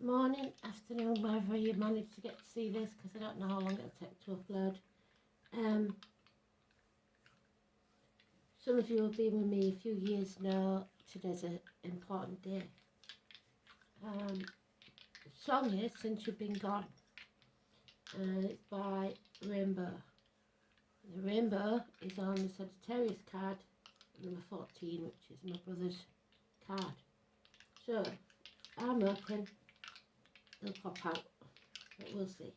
Morning, afternoon, wherever you manage to get to see this, because I don't know how long it'll take to upload. Some of you have been with me a few years now. Today's an important day. The song is Since You've Been Gone, and it's by Rainbow. The Rainbow is on the Sagittarius card, number 14, which is my brother's card. So, I'm hoping it'll pop out, but we'll see.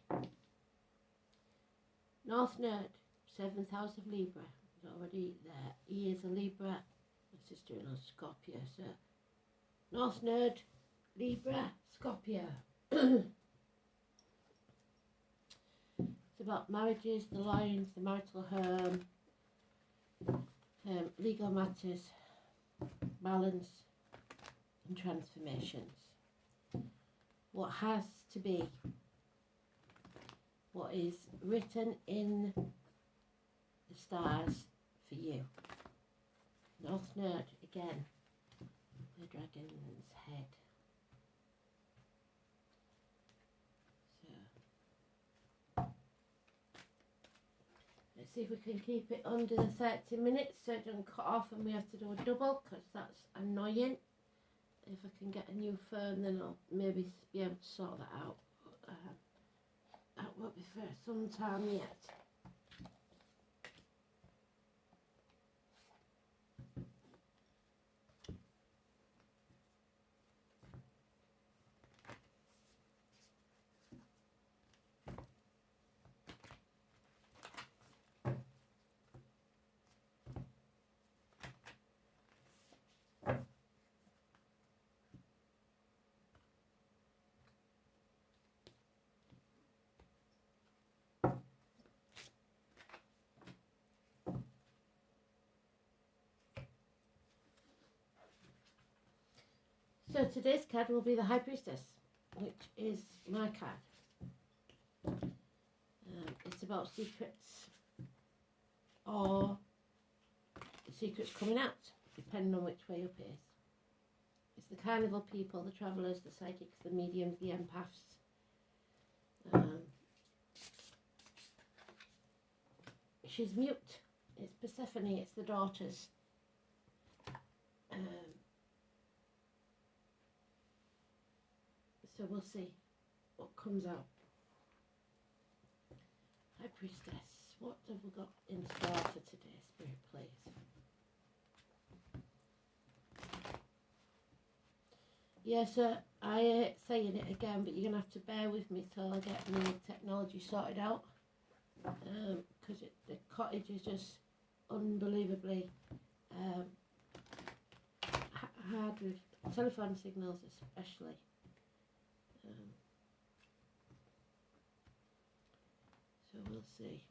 North Node, 7th house of Libra, is already there. He is a Libra, my sister in Scorpio, so North Node, Libra, Scorpio. It's about marriages, the lines, the marital home, legal matters, balance and transformations. What has to be, what is written in the stars for you. North Node, again, the dragon's head. So, let's see if we can keep it under the 30 minutes so it doesn't cut off and we have to do a double, because that's annoying. If I can get a new phone, then I'll maybe be able to sort that out. But, that won't be for some time yet. So today's card will be the High Priestess, which is my card. It's about secrets, or secrets coming out, depending on which way you appears. It's the carnival people, the travellers, the psychics, the mediums, the empaths. She's mute. It's Persephone, it's the daughters. So we'll see what comes out. High Priestess, what have we got in store for today, Spirit, please? Yes, I hate saying it again, but you're going to have to bear with me till I get my technology sorted out. Because the cottage is just unbelievably hard with telephone signals especially. So we'll see.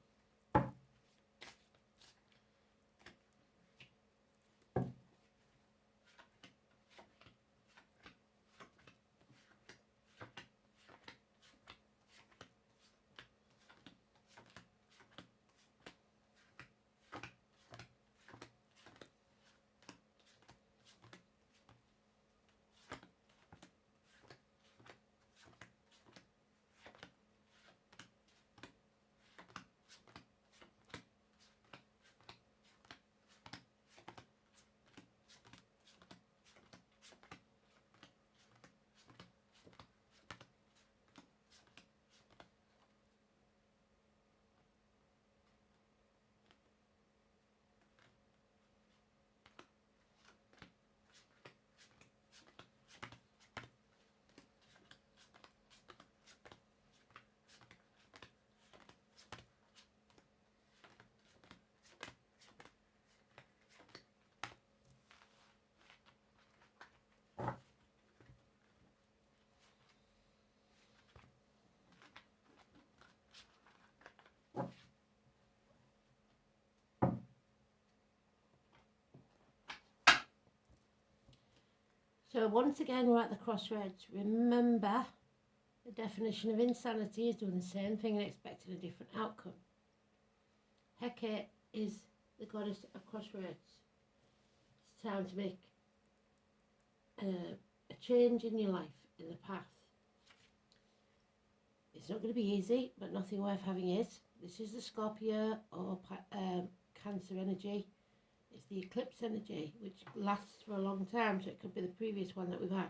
So once again, we're at the crossroads. Remember, the definition of insanity is doing the same thing and expecting a different outcome. Hecate is the goddess of crossroads. It's time to make a change in your life, in the path. It's not going to be easy, but nothing worth having is. This is the Scorpio or Cancer energy. It's the eclipse energy, which lasts for a long time, so it could be the previous one that we've had.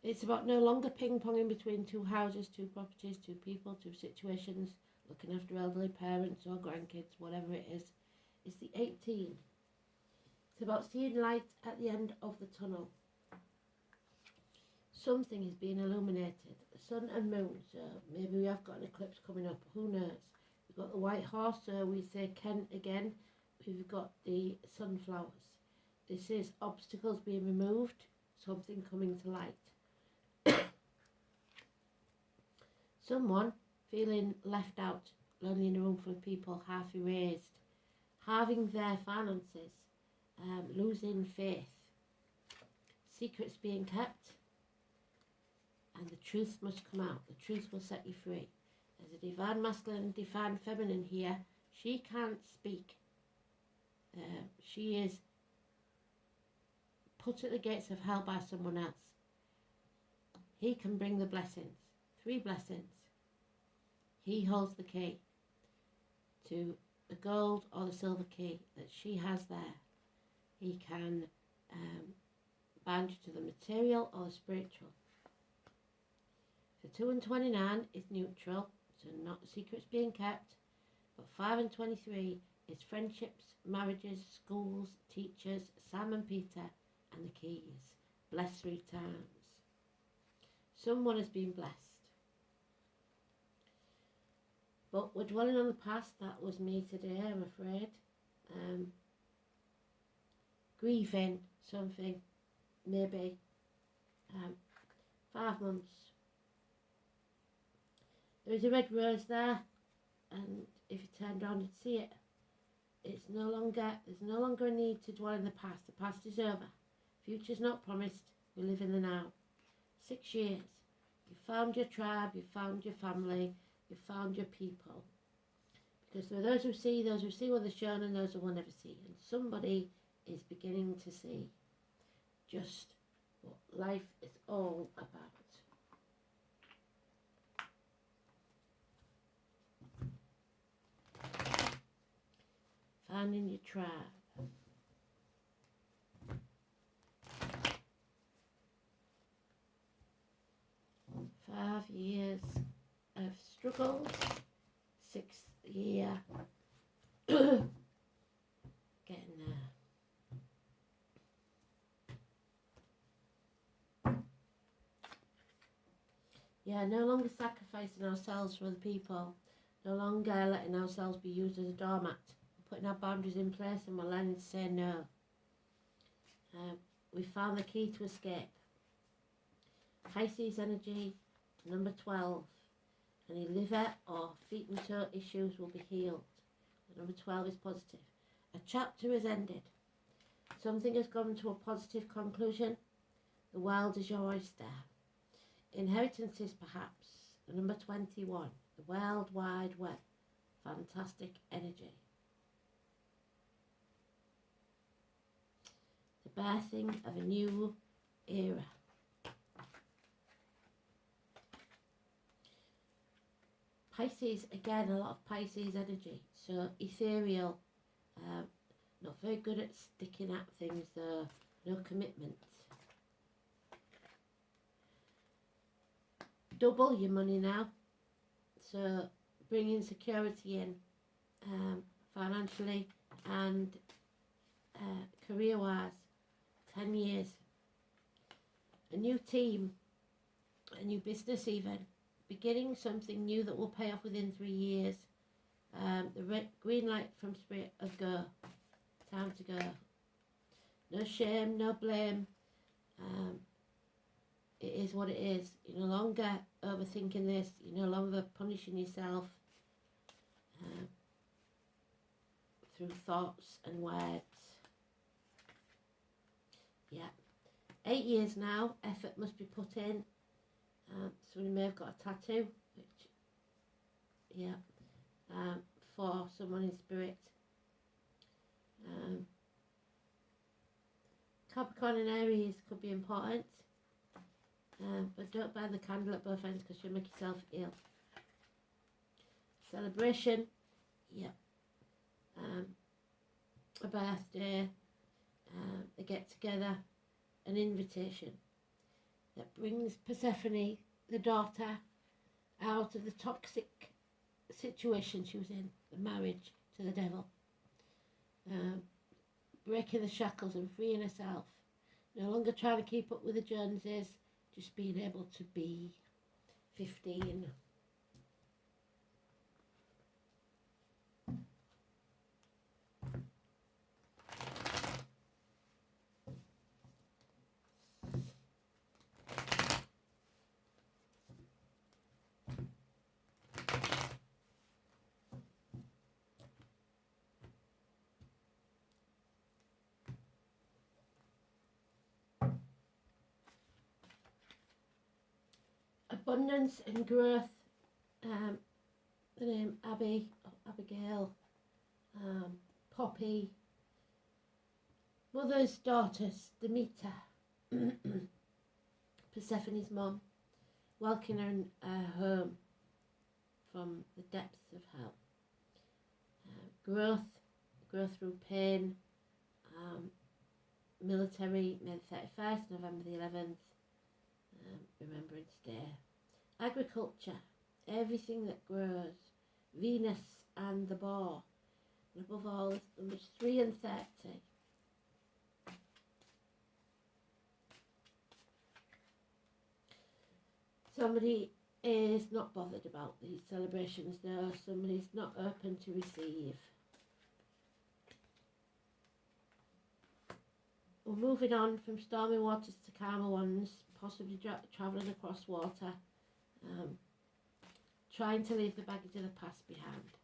It's about no longer ping-ponging between two houses, two properties, two people, two situations, looking after elderly parents or grandkids, whatever it is. It's the 18. It's about seeing light at the end of the tunnel. Something is being illuminated. The sun and moon, so maybe we have got an eclipse coming up, who knows. We've got the white horse, so we say Kent again. We've got the sunflowers. This is obstacles being removed, something coming to light. Someone feeling left out, lonely in a room full of people, half erased, halving their finances, losing faith, secrets being kept, and the truth must come out. The truth will set you free. There's a divine masculine and divine feminine here. She can't speak. She is put at the gates of hell by someone else. He can bring the blessings. 3 blessings. He holds the key to the gold or the silver key that she has there. He can bind you to the material or the spiritual. So 2 and 29 is neutral, so not secrets being kept. But 5 and 23 is friendships, marriages, schools, teachers, Sam and Peter, and the keys. Blessed 3 times. Someone has been blessed. But we're dwelling on the past. That was me today, I'm afraid. Grieving something, maybe. 5 months. There is a red rose there, and if you turn around and see it, there's no longer a need to dwell in the past. The past is over. Future's not promised. We live in the now. 6 years. You found your tribe, you found your family, you found your people. Because there are those who see what they're shown, and those who will never see. And somebody is beginning to see just what life is all about. Finding your tribe. Five years of struggles, 6th year, getting there. Yeah, no longer sacrificing ourselves for other people, no longer letting ourselves be used as a doormat. We're putting our boundaries in place, and we're learning to say no. We found the key to escape. Pisces energy, number 12. Any liver or feet and toe issues will be healed. Number 12 is positive. A chapter has ended. Something has gone to a positive conclusion. The world is your oyster. Inheritances, perhaps. Number 21. The World Wide Web. Fantastic energy. The birthing of a new era. Pisces, again, a lot of Pisces energy. So ethereal, not very good at sticking at things, no commitment. Double your money now. So bringing security in financially and career-wise. 10 years. A new team, a new business even. Beginning something new that will pay off within 3 years. The green light from Spirit of go. Time to go. No shame, no blame. It is what it is. You're no longer overthinking this. You're no longer punishing yourself through thoughts and words. Yeah. 8 years now. Effort must be put in. Someone may have got a tattoo, which, yeah, for someone in spirit. Capricorn and Aries could be important. but don't burn the candle at both ends because you'll make yourself ill. Celebration, yeah. A birthday, a get-together, an invitation that brings Persephone, the daughter, out of the toxic situation she was in, the marriage to the devil. Breaking the shackles and freeing herself. No longer trying to keep up with the Joneses, just being able to be 15. Abundance and growth. The name Abby, Abigail, Poppy, mother's daughters, Demeter, Persephone's mum, welcoming her in home from the depths of hell. Growth through pain, military, May the 31st, November the 11th, Remembrance Day. Agriculture, everything that grows, Venus and the boar, and above all, numbers 3 and 30. Somebody is not bothered about these celebrations though, somebody's not open to receive. We're moving on from stormy waters to calmer ones, possibly travelling across water, trying to leave the baggage of the past behind.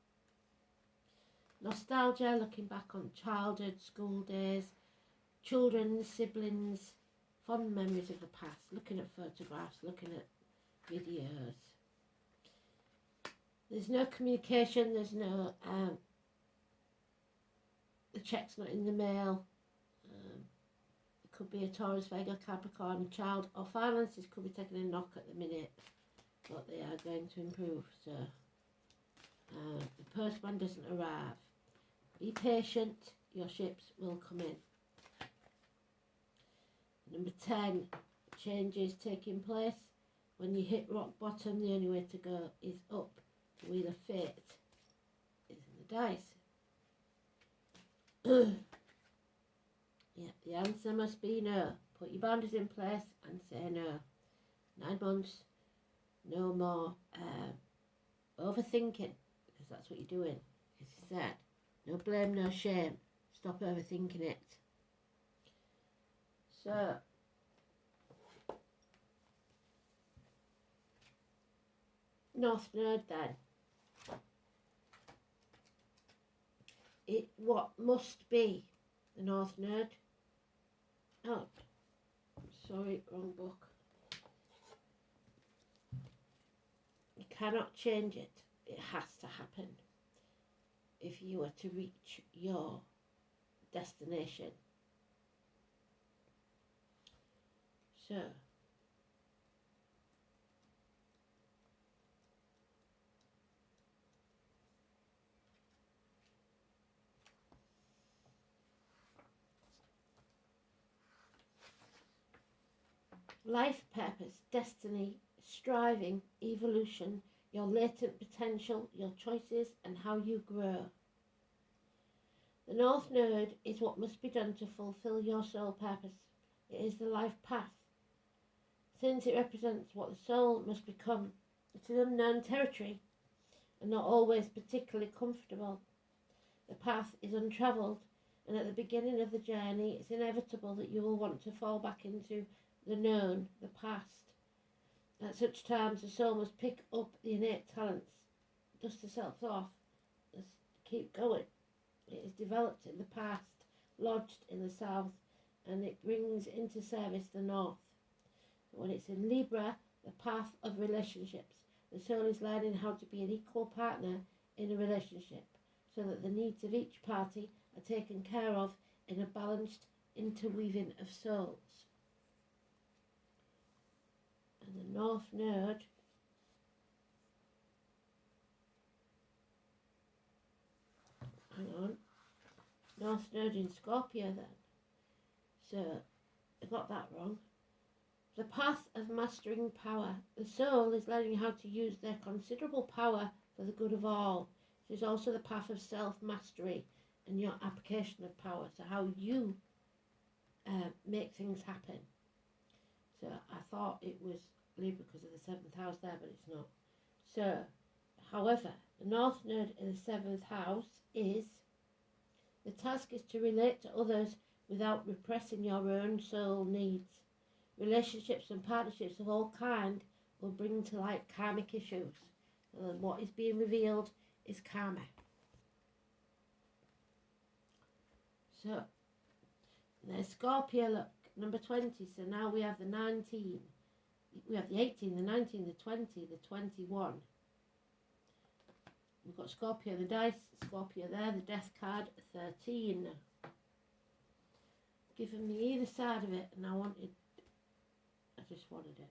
Nostalgia, looking back on childhood, school days, children, siblings, fond memories of the past, looking at photographs, looking at videos. There's no communication, there's no, the check's not in the mail. It could be a Taurus, Virgo, Capricorn, child, or finances could be taking a knock at the minute, but they are going to improve. So the postman doesn't arrive. Be patient, your ships will come in. Number 10, changes taking place. When you hit rock bottom, the only way to go is up. The wheel of fate is in the dice. Yeah, the answer must be no. Put your boundaries in place and say no. 9 months, no more overthinking, because that's what you're doing. As you said, no blame, no shame. Stop overthinking it. So, North Node then. What must be the North Node? Oh, sorry, wrong book. You cannot change it. It has to happen if you were to reach your destination. So, life purpose, destiny, striving, evolution, your latent potential, your choices and how you grow. The North Node is what must be done to fulfill your soul purpose. It is the life path. Since it represents what the soul must become, it is unknown territory and not always particularly comfortable. The path is untravelled, and at the beginning of the journey it's inevitable that you will want to fall back into the known, the past. At such times the soul must pick up the innate talents, dust herself off, and keep going. It is developed in the past, lodged in the south, and it brings into service the north. When it's in Libra, the path of relationships, the soul is learning how to be an equal partner in a relationship, so that the needs of each party are taken care of in a balanced interweaving of souls. North Node North Node in Scorpio then. So I got that wrong. The path of mastering power. The soul is learning how to use their considerable power for the good of all. It is also the path of self-mastery and your application of power. So how you make things happen. So I thought it was Libra because of the 7th house there, but it's not. So, however, the North Node in the 7th house is, the task is to relate to others without repressing your own soul needs. Relationships and partnerships of all kind will bring to light karmic issues. And what is being revealed is karma. So, there's Scorpio, look, number 20. So now we have the 19. We have the 18, the 19, the 20, the 21. We've got Scorpio, the dice, Scorpio there, the death card, 13. Giving me either side of it, and I just wanted it.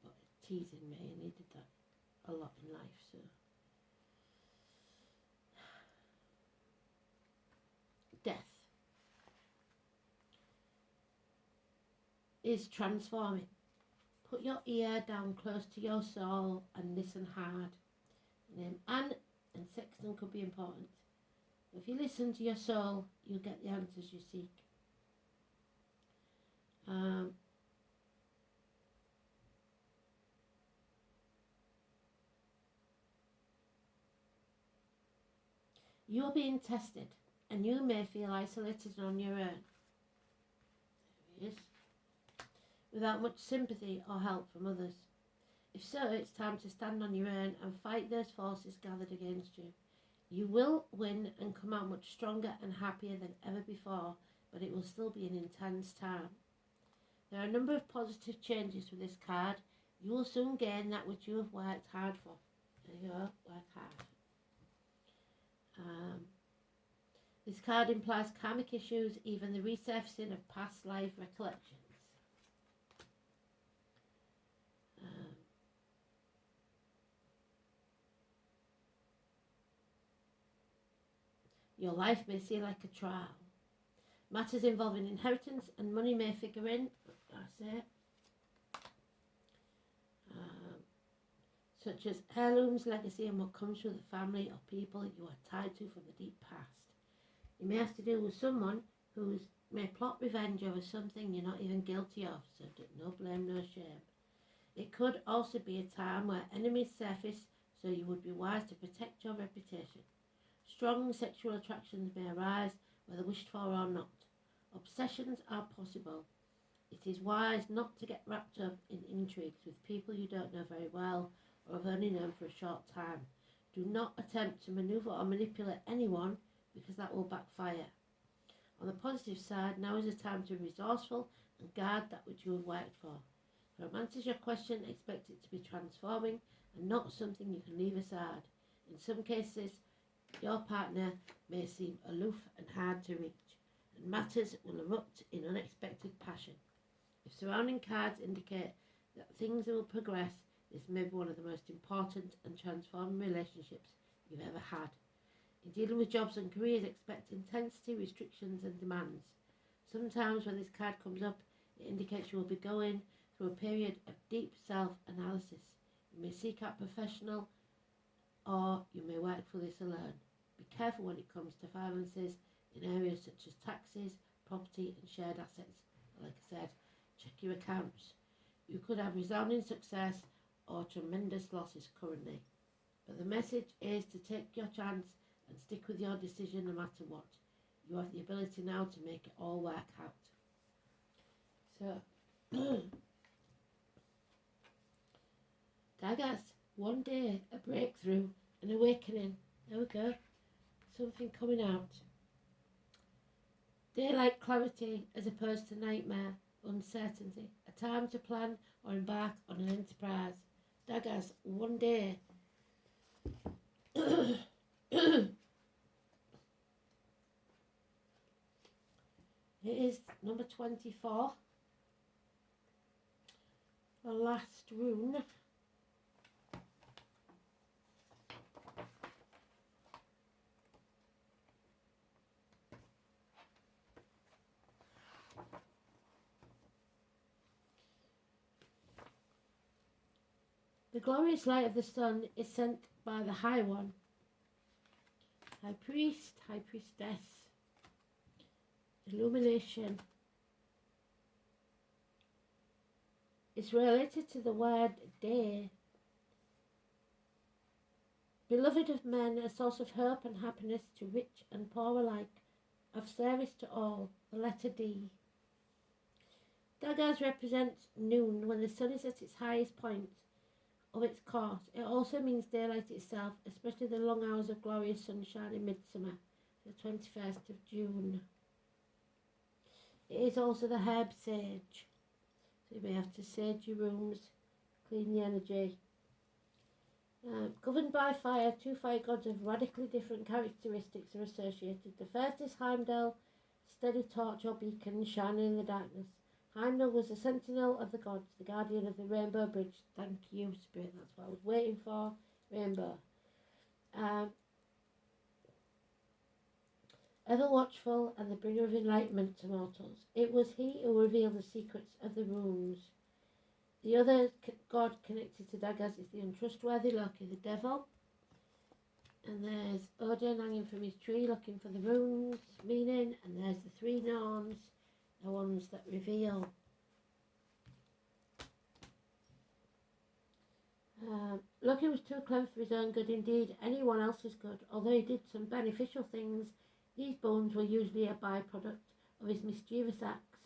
But it's teasing me, I needed that a lot in life, so. Death is transforming. Put your ear down close to your soul and listen hard. Anne and Sexton could be important. If you listen to your soul, you'll get the answers you seek. You're being tested, and you may feel isolated on your own. There he is. Without much sympathy or help from others. If so, it's time to stand on your own and fight those forces gathered against you. You will win and come out much stronger and happier than ever before, but it will still be an intense time. There are a number of positive changes with this card. You will soon gain that which you have worked hard for. There you go, work hard. This card implies karmic issues, even the resurfacing of past life recollections. Your life may seem like a trial. Matters involving inheritance and money may figure in. That's it. Such as heirlooms, legacy, and what comes through the family or people you are tied to from the deep past. You may have to deal with someone who may plot revenge over something you're not even guilty of, so no blame, no shame. It could also be a time where enemies surface, so you would be wise to protect your reputation. Strong sexual attractions may arise, whether wished for or not. Obsessions are possible. It is wise not to get wrapped up in intrigues with people you don't know very well or have only known for a short time. Do not attempt to maneuver or manipulate anyone, because that will backfire. On the positive side, now is the time to be resourceful and guard that which you have worked for. If it answers your question, expect it to be transforming and not something you can leave aside. In some cases, your partner may seem aloof and hard to reach, and matters will erupt in unexpected passion. If surrounding cards indicate that things will progress, this may be one of the most important and transforming relationships you've ever had. In dealing with jobs and careers, expect intensity, restrictions and demands. Sometimes when this card comes up, it indicates you will be going through a period of deep self-analysis. You may seek out professional, or you may work for this alone. Be careful when it comes to finances in areas such as taxes, property and shared assets. Like I said, check your accounts. You could have resounding success or tremendous losses currently. But the message is to take your chance and stick with your decision no matter what. You have the ability now to make it all work out. So, Daggers, one day, a breakthrough, an awakening. There we go. Something coming out. Daylight clarity as opposed to nightmare, uncertainty. A time to plan or embark on an enterprise. Daggers, one day. It is number 24. the last rune. The glorious light of the sun is sent by the High One, High Priest, High Priestess. Illumination is related to the word day. Beloved of men, a source of hope and happiness to rich and poor alike, of service to all, the letter D. Dagaz represents noon when the sun is at its highest point of its course. It also means daylight itself, especially the long hours of glorious sunshine in midsummer, the 21st of June. It is also the herb sage, so you may have to sage your rooms, clean the energy. Governed by fire, two fire gods of radically different characteristics are associated. The first is Heimdall, steady torch or beacon shining in the darkness. Heimdall was the sentinel of the gods, the guardian of the Rainbow Bridge. Thank you, Spirit, that's what I was waiting for, Rainbow. Ever watchful and the bringer of enlightenment to mortals. It was he who revealed the secrets of the runes. The other god connected to Dagaz is the untrustworthy Loki, the devil. And there's Odin hanging from his tree looking for the runes meaning. And there's the three Norns, the ones that reveal. Loki was too clever for his own good, indeed anyone else's good. Although he did some beneficial things, these bones were usually a byproduct of his mischievous acts.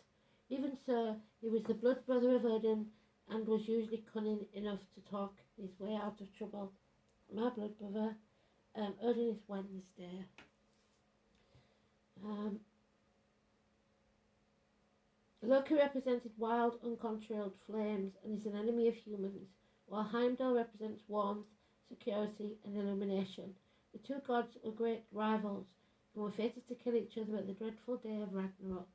Even so, he was the blood brother of Odin and was usually cunning enough to talk his way out of trouble. My blood brother, Odin is Wednesday. Loki represented wild, uncontrolled flames and is an enemy of humans, while Heimdall represents warmth, security and illumination. The two gods were great rivals and were fated to kill each other at the dreadful day of Ragnarok.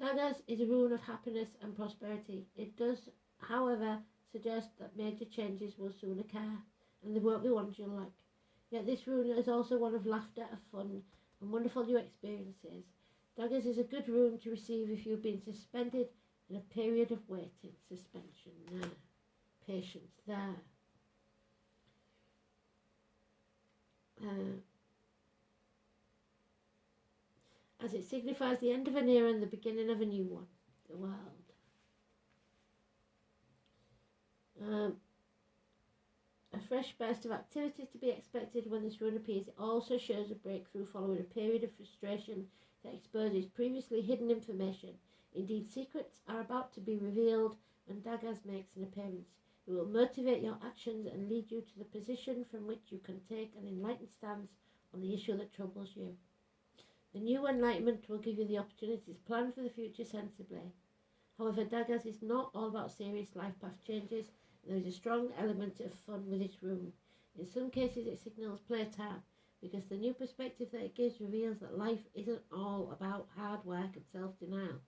Dagaz is a rune of happiness and prosperity. It does, however, suggest that major changes will soon occur, and they won't be ones you'll like. Yet this rune is also one of laughter, of fun, and wonderful new experiences. Dagaz is a good rune to receive if you've been suspended in a period of waiting. Suspension there. Patience there. As it signifies the end of an era and the beginning of a new one, the world. A fresh burst of activity to be expected when this rune appears. It also shows a breakthrough following a period of frustration that exposes previously hidden information. Indeed, secrets are about to be revealed when Dagaz makes an appearance. It will motivate your actions and lead you to the position from which you can take an enlightened stance on the issue that troubles you. The new enlightenment will give you the opportunity to plan for the future sensibly. However, Dagaz is not all about serious life path changes. There is a strong element of fun with this rune. In some cases it signals playtime, because the new perspective that it gives reveals that life isn't all about hard work and self-denial.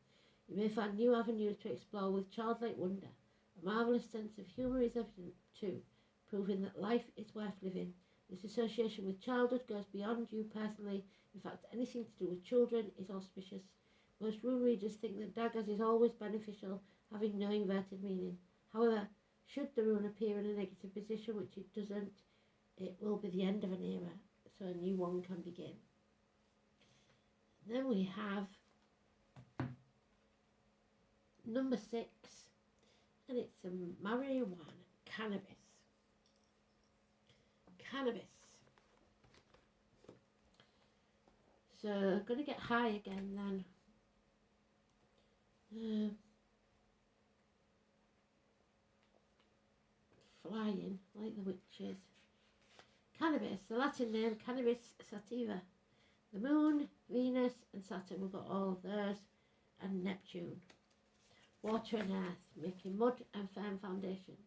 You may find new avenues to explore with childlike wonder. A marvellous sense of humour is evident too, proving that life is worth living. This association with childhood goes beyond you personally. In fact, anything to do with children is auspicious. Most rune readers think that Dagaz is always beneficial, having no inverted meaning. However, should the rune appear in a negative position, which it doesn't, it will be the end of an era, so a new one can begin. Then we have number 6, and it's a marijuana, cannabis. Cannabis. So I'm going to get high again then. Flying like the witches. Cannabis, the Latin name Cannabis sativa. The Moon, Venus and Saturn, we've got all of those, and Neptune. Water and earth, making mud and firm foundations.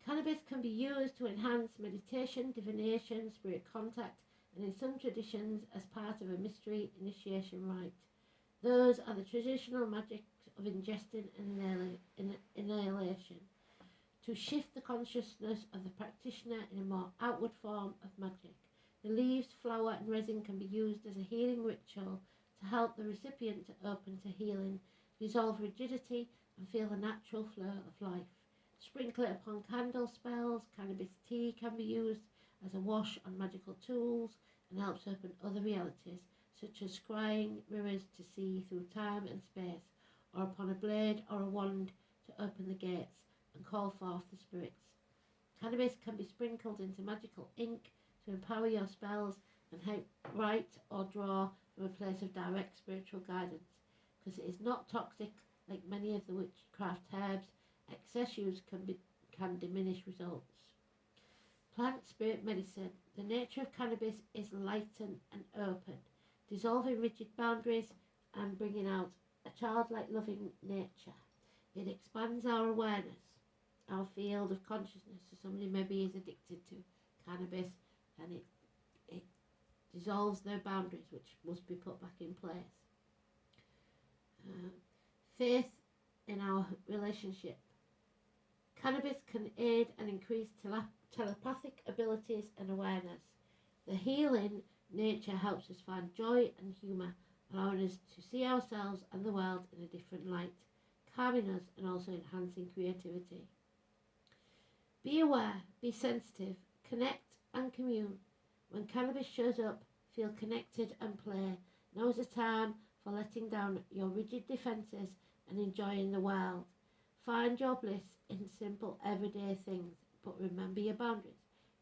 Cannabis can be used to enhance meditation, divination, spirit contact, and in some traditions as part of a mystery initiation rite. Those are the traditional magics of ingestion and inhalation, to shift the consciousness of the practitioner in a more outward form of magic. The leaves, flower and resin can be used as a healing ritual to help the recipient to open to healing, dissolve rigidity and feel the natural flow of life. Sprinkle it upon candle spells. Cannabis tea can be used as a wash on magical tools and helps open other realities, such as scrying mirrors to see through time and space, or upon a blade or a wand to open the gates and call forth the spirits. Cannabis can be sprinkled into magical ink to empower your spells and help write or draw from a place of direct spiritual guidance, because it is not toxic like many of the witchcraft herbs. Excess use can diminish results. Plant spirit medicine. The nature of cannabis is lighten and open, dissolving rigid boundaries and bringing out a childlike loving nature. It expands our awareness, our field of consciousness. So somebody maybe is addicted to cannabis and it dissolves their boundaries, which must be put back in place. Faith in our relationship. Cannabis can aid and increase telepathic abilities and awareness. The healing nature helps us find joy and humour, allowing us to see ourselves and the world in a different light, calming us and also enhancing creativity. Be aware, be sensitive, connect and commune. When cannabis shows up, feel connected and play. Now is the time for letting down your rigid defences and enjoying the world. Find your bliss in simple everyday things, but remember your boundaries.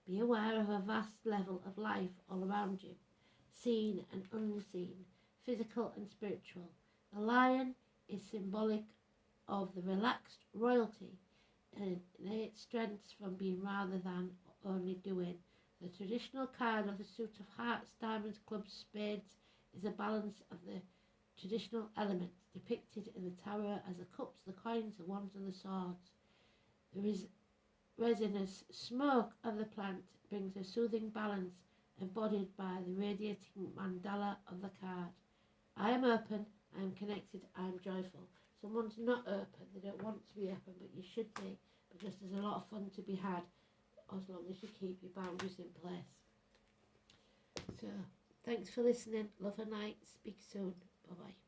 Be aware of a vast level of life all around you, seen and unseen, physical and spiritual. The lion is symbolic of the relaxed royalty and innate strengths from being rather than only doing. The traditional card of the suit of hearts, diamonds, clubs, spades is a balance of the traditional elements depicted in the tarot as the cups, the coins, the wands and the swords. The resinous smoke of the plant brings a soothing balance embodied by the radiating mandala of the card. I am open, I am connected, I am joyful. Someone's not open, they don't want to be open, but you should be, because there's a lot of fun to be had as long as you keep your boundaries in place. So, thanks for listening. Love and light. Speak soon. Bye-bye.